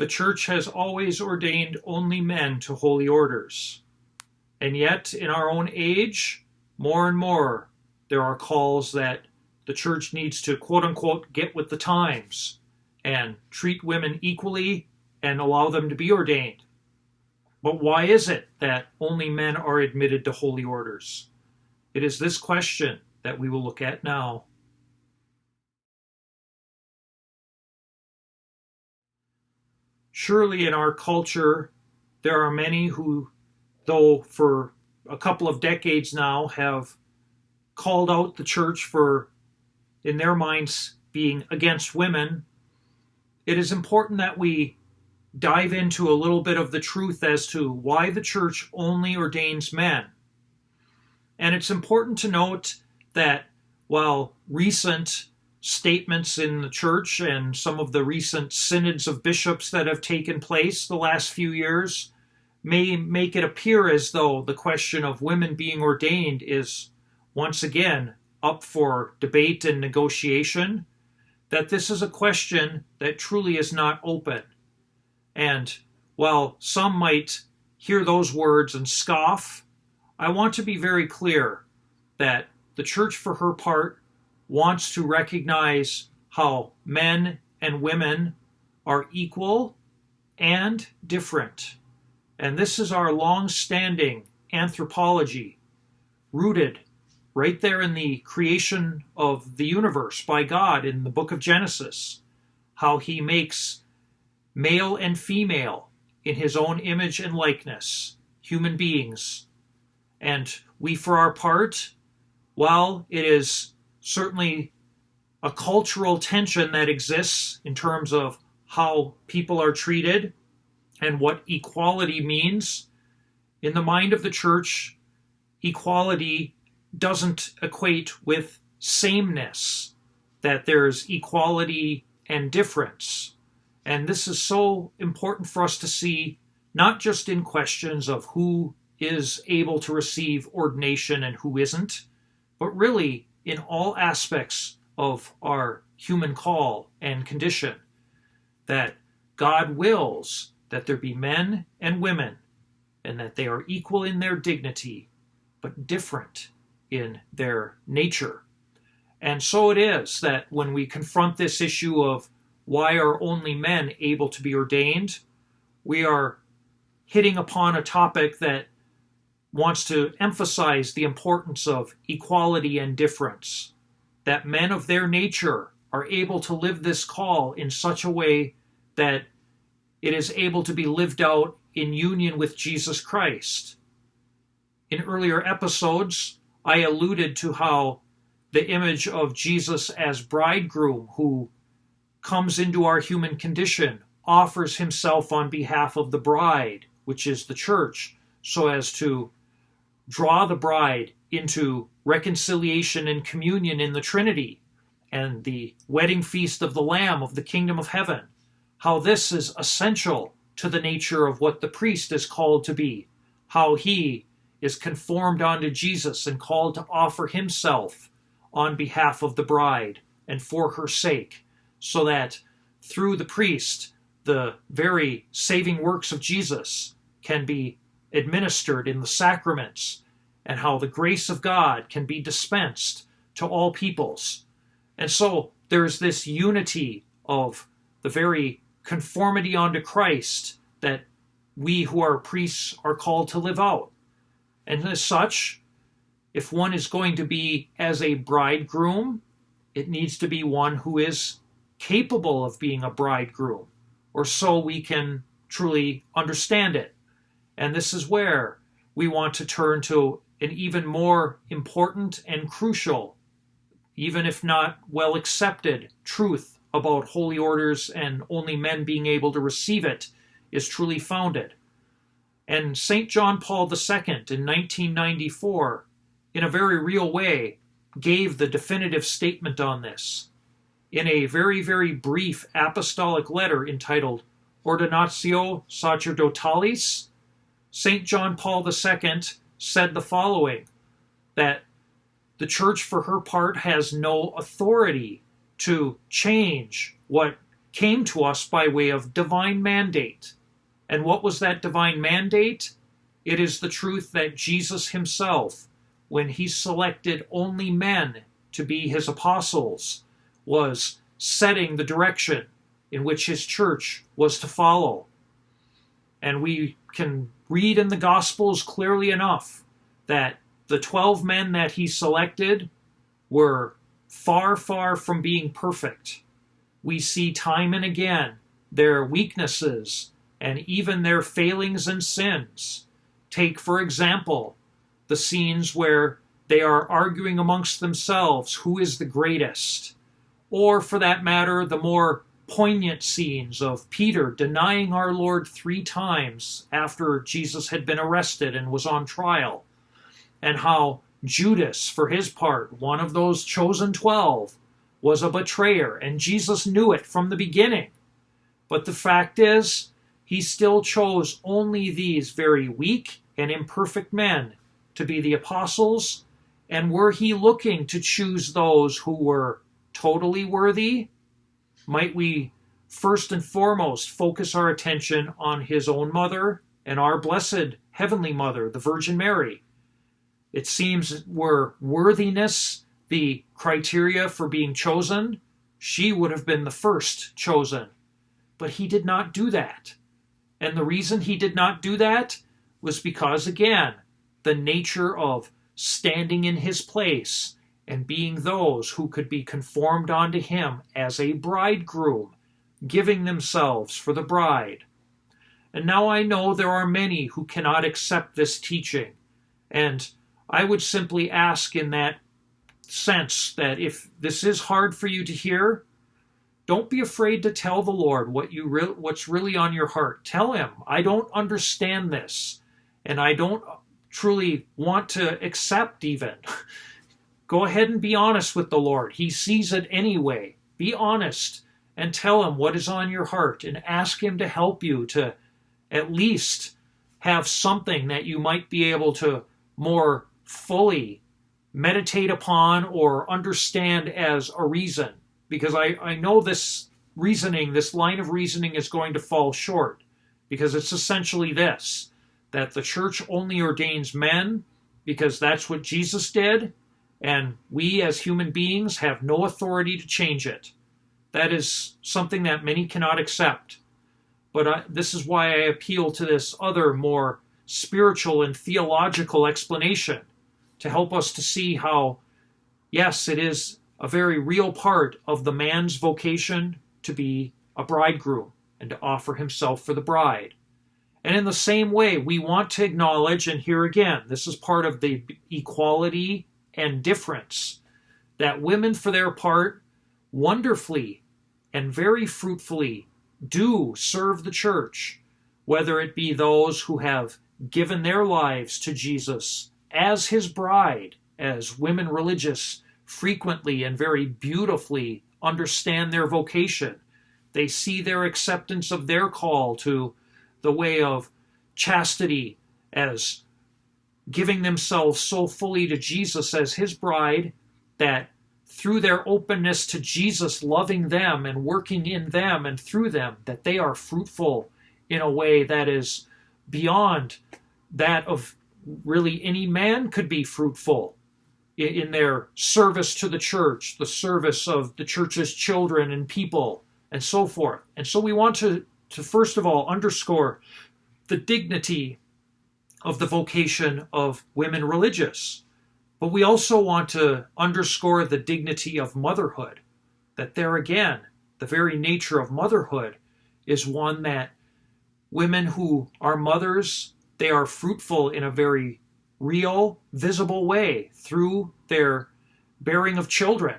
The Church has always ordained only men to holy orders. And yet, in our own age, more and more, there are calls that the Church needs to, quote-unquote, get with the times and treat women equally and allow them to be ordained. But why is it that only men are admitted to holy orders? It is this question that we will look at now. Surely in our culture, there are many who, though for a couple of decades now, have called out the Church for, in their minds, being against women. It is important that we dive into a little bit of the truth as to why the Church only ordains men. And it's important to note that while recent statements in the Church and some of the recent synods of bishops that have taken place the last few years may make it appear as though the question of women being ordained is once again up for debate and negotiation, that this is a question that truly is not open. And while some might hear those words and scoff, I want to be very clear that the Church, for her part, wants to recognize how men and women are equal and different. And this is our long-standing anthropology, rooted right there in the creation of the universe by God in the book of Genesis, how he makes male and female in his own image and likeness, human beings. And we, for our part, while it is certainly a cultural tension that exists in terms of how people are treated and what equality means, in the mind of the Church, equality doesn't equate with sameness, that there's equality and difference. And this is so important for us to see, not just in questions of who is able to receive ordination and who isn't, but really in all aspects of our human call and condition, that God wills that there be men and women, and that they are equal in their dignity, but different in their nature. And so it is that when we confront this issue of why are only men able to be ordained, we are hitting upon a topic that wants to emphasize the importance of equality and difference, that men of their nature are able to live this call in such a way that it is able to be lived out in union with Jesus Christ. In earlier episodes, I alluded to how the image of Jesus as bridegroom, who comes into our human condition, offers himself on behalf of the bride, which is the Church, so as to draw the bride into reconciliation and communion in the Trinity and the wedding feast of the Lamb of the kingdom of heaven, how this is essential to the nature of what the priest is called to be, how he is conformed unto Jesus and called to offer himself on behalf of the bride and for her sake, so that through the priest, the very saving works of Jesus can be administered in the sacraments, and how the grace of God can be dispensed to all peoples. And so there's this unity of the very conformity unto Christ that we who are priests are called to live out. And as such, if one is going to be as a bridegroom, it needs to be one who is capable of being a bridegroom, or so we can truly understand it. And this is where we want to turn to an even more important and crucial, even if not well accepted, truth about holy orders and only men being able to receive it is truly founded. And St. John Paul II in 1994, in a very real way, gave the definitive statement on this. In a very, very brief apostolic letter entitled Ordinatio Sacerdotalis, St. John Paul II said the following, that the Church, for her part, has no authority to change what came to us by way of divine mandate. And what was that divine mandate? It is the truth that Jesus himself, when he selected only men to be his apostles, was setting the direction in which his church was to follow. And we can read in the Gospels clearly enough that the 12 men that he selected were far, far from being perfect. We see time and again their weaknesses and even their failings and sins. Take, for example, the scenes where they are arguing amongst themselves who is the greatest, or for that matter, the more poignant scenes of Peter denying our Lord 3 times after Jesus had been arrested and was on trial, and how Judas, for his part, one of those chosen 12, was a betrayer, and Jesus knew it from the beginning. But the fact is, he still chose only these very weak and imperfect men to be the apostles, and were he looking to choose those who were totally worthy, might we first and foremost focus our attention on his own mother and our blessed Heavenly Mother, the Virgin Mary. It seems were worthiness the criteria for being chosen, she would have been the first chosen. But he did not do that. And the reason he did not do that was because, again, the nature of standing in his place and being those who could be conformed unto him as a bridegroom, giving themselves for the bride. And now I know there are many who cannot accept this teaching, and I would simply ask in that sense that if this is hard for you to hear, don't be afraid to tell the Lord what's really on your heart. Tell him, I don't understand this, and I don't truly want to accept even. Go ahead and be honest with the Lord. He sees it anyway. Be honest and tell him what is on your heart and ask him to help you to at least have something that you might be able to more fully meditate upon or understand as a reason. Because I know this reasoning, this line of reasoning is going to fall short. Because it's essentially this, that the church only ordains men because that's what Jesus did, and we as human beings have no authority to change it. That is something that many cannot accept. But this is why I appeal to this other, more spiritual and theological explanation to help us to see how, yes, it is a very real part of the man's vocation to be a bridegroom and to offer himself for the bride. And in the same way, we want to acknowledge, and here again, this is part of the equality and difference, that women, for their part, wonderfully and very fruitfully do serve the church, whether it be those who have given their lives to Jesus as his bride, as women religious frequently and very beautifully understand their vocation. They see their acceptance of their call to the way of chastity as giving themselves so fully to Jesus as his bride that through their openness to Jesus loving them and working in them and through them, that they are fruitful in a way that is beyond that of really any man could be fruitful in their service to the church, the service of the church's children and people, and so forth. And so we want to first of all underscore the dignity of the vocation of women religious. But we also want to underscore the dignity of motherhood, that there again, the very nature of motherhood is one that women who are mothers, they are fruitful in a very real, visible way through their bearing of children.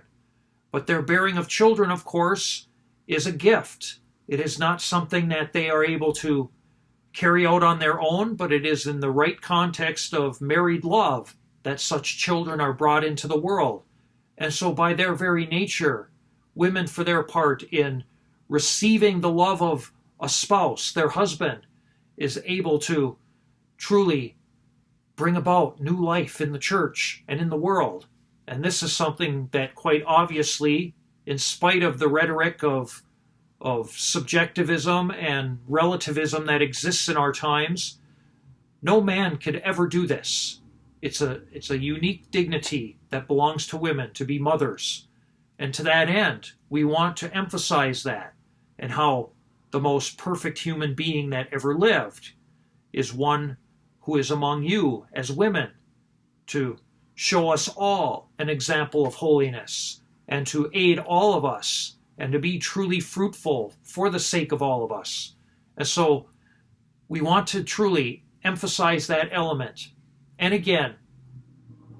But their bearing of children, of course, is a gift. It is not something that they are able to carry out on their own, but it is in the right context of married love that such children are brought into the world. And so by their very nature, women, for their part, in receiving the love of a spouse, their husband, is able to truly bring about new life in the church and in the world. And this is something that quite obviously, in spite of the rhetoric of of subjectivism and relativism that exists in our times. No man could ever do this. It's a unique dignity that belongs to women to be mothers. And to that end, we want to emphasize that, and how the most perfect human being that ever lived is one who is among you as women, to show us all an example of holiness, and to aid all of us, and to be truly fruitful for the sake of all of us. And so we want to truly emphasize that element. And again,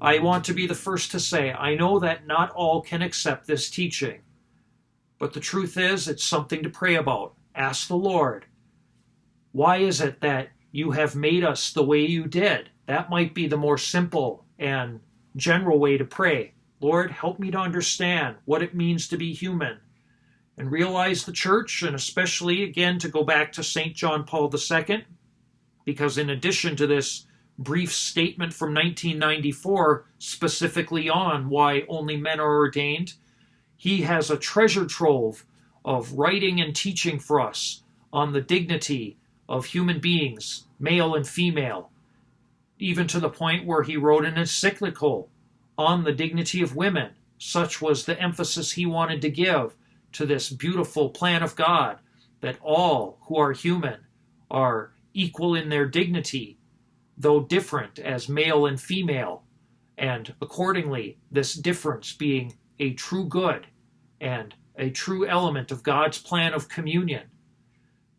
I want to be the first to say, I know that not all can accept this teaching, but the truth is, it's something to pray about. Ask the Lord, why is it that you have made us the way you did? That might be the more simple and general way to pray. Lord, help me to understand what it means to be human, and realize the church, and especially, again, to go back to St. John Paul II, because in addition to this brief statement from 1994, specifically on why only men are ordained, he has a treasure trove of writing and teaching for us on the dignity of human beings, male and female, even to the point where he wrote an encyclical on the dignity of women. Such was the emphasis he wanted to give to this beautiful plan of God, that all who are human are equal in their dignity, though different as male and female, and accordingly this difference being a true good and a true element of God's plan of communion.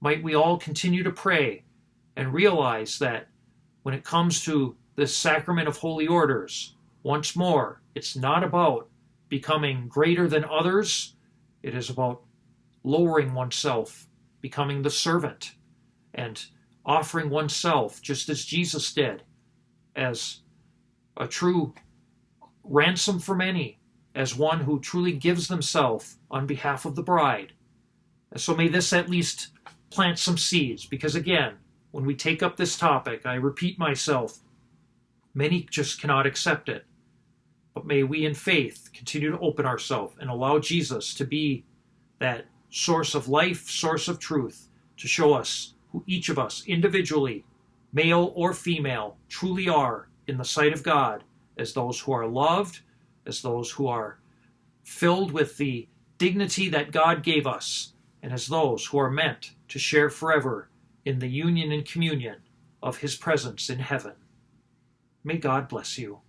Might we all continue to pray and realize that when it comes to this sacrament of holy orders, once more, it's not about becoming greater than others. It is about lowering oneself, becoming the servant, and offering oneself, just as Jesus did, as a true ransom for many, as one who truly gives themselves on behalf of the bride. And so may this at least plant some seeds, because again, when we take up this topic, I repeat myself, many just cannot accept it. But may we in faith continue to open ourselves and allow Jesus to be that source of life, source of truth, to show us who each of us individually, male or female, truly are in the sight of God, as those who are loved, as those who are filled with the dignity that God gave us, and as those who are meant to share forever in the union and communion of His presence in heaven. May God bless you.